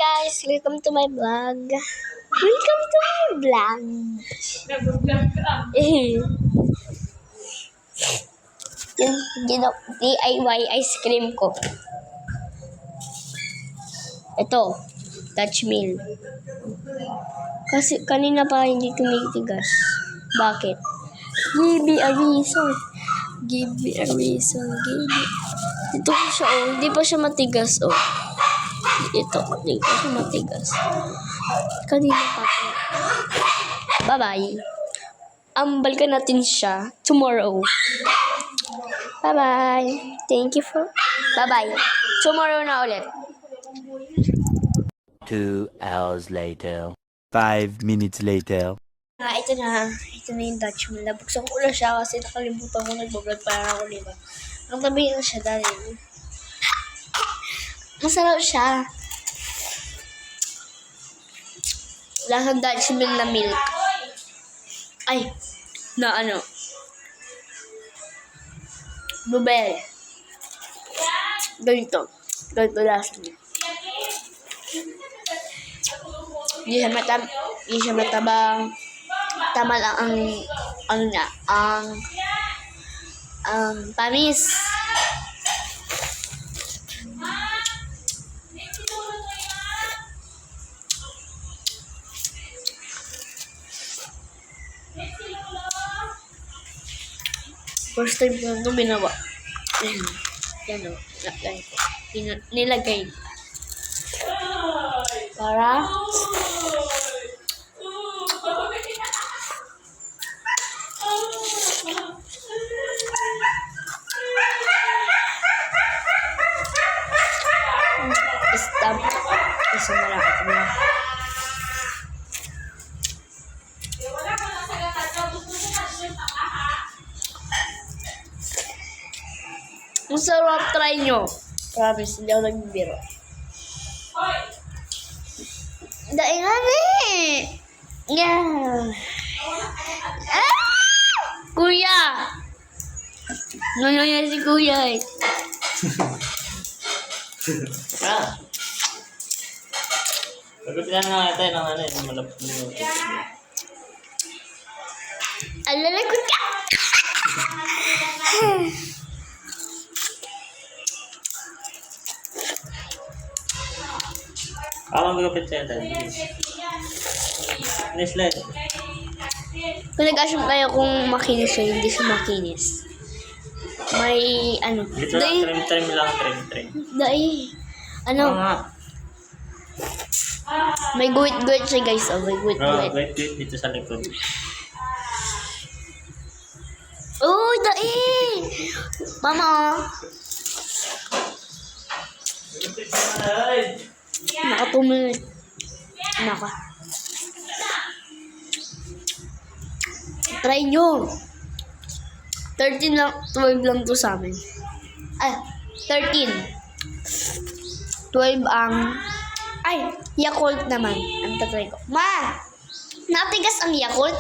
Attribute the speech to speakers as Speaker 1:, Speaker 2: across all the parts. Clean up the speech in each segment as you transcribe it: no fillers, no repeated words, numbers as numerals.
Speaker 1: guys, welcome to my vlog. Welcome to my vlog.
Speaker 2: Nag-vlog ka.
Speaker 1: Yung DIY ice cream ko. Ito, Dutch Mill. Kasi kanina pa hindi tumitigas. Bakit? Give me a reason. Give me a reason. Give me. Dito ko siya, oh. Hindi pa siya matigas, oh. Ito, hindi pa siya matigas. Kanina pa po. Bye-bye. Balikan natin siya tomorrow. Bye-bye. Thank you for... Bye-bye. Tomorrow na ulit.
Speaker 3: 2 hours later. 5 minutes later.
Speaker 1: Ito na. Ito na yung Dutch Mill. Nabuksan ko lang siya kasi nakalimutan ko nag-vlog para ako, diba? Ang tabi na siya dahil. Masarap siya. Lasang Dutch Mill na milk. Ay, na ano. Blueberry. Ganito. Ganito lasa niya. Hindi siya matabang. Tama lang ang ano niya, ang panis. First time ko ito binawa. Yan o. Nilagay. Para stop. Isa na lang ako na. Masarap, try nyo. Promise, hindi ako nagbibiro. Daingan eh! Yeah! Ah! Kuya! Nangyay si kuya eh.
Speaker 2: Ah. Sagutin na natin ng ano yung malapit mo.
Speaker 1: Alalagot ka!
Speaker 2: Magapit siya tayo. Next slide.
Speaker 1: Kung nag-assume kayo kung makinis siya, hindi siya makinis. May ano.
Speaker 2: Dito lang, trim lang.
Speaker 1: Dahil, ano, may guwit-guwit siya guys. Oh, may guwit-guwit.
Speaker 2: Wait, dito sa likod.
Speaker 1: Oh, dahil! Mama, nakatumulad. Try nyo. 13 lang, 12 lang to sa amin. 13. 12 ang... Ay, Yakult naman. Ang tatry ko. Ma! Natigas ang Yakult?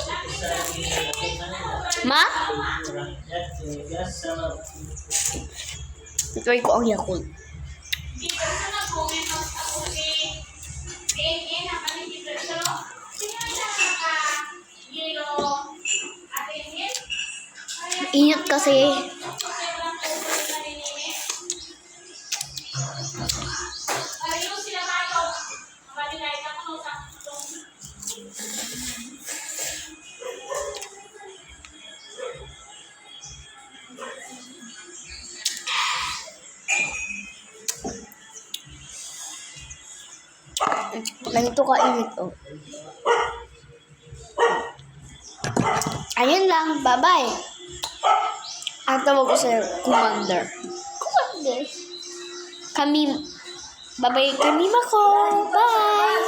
Speaker 1: Ma? Tatry ko ang Yakult. Init kasi. Ganito kainit, oh. Ayun lang, bye-bye. Ang tawag ko sa'yo, Commander. Commander. Bye-bye, Kamima ko. Bye!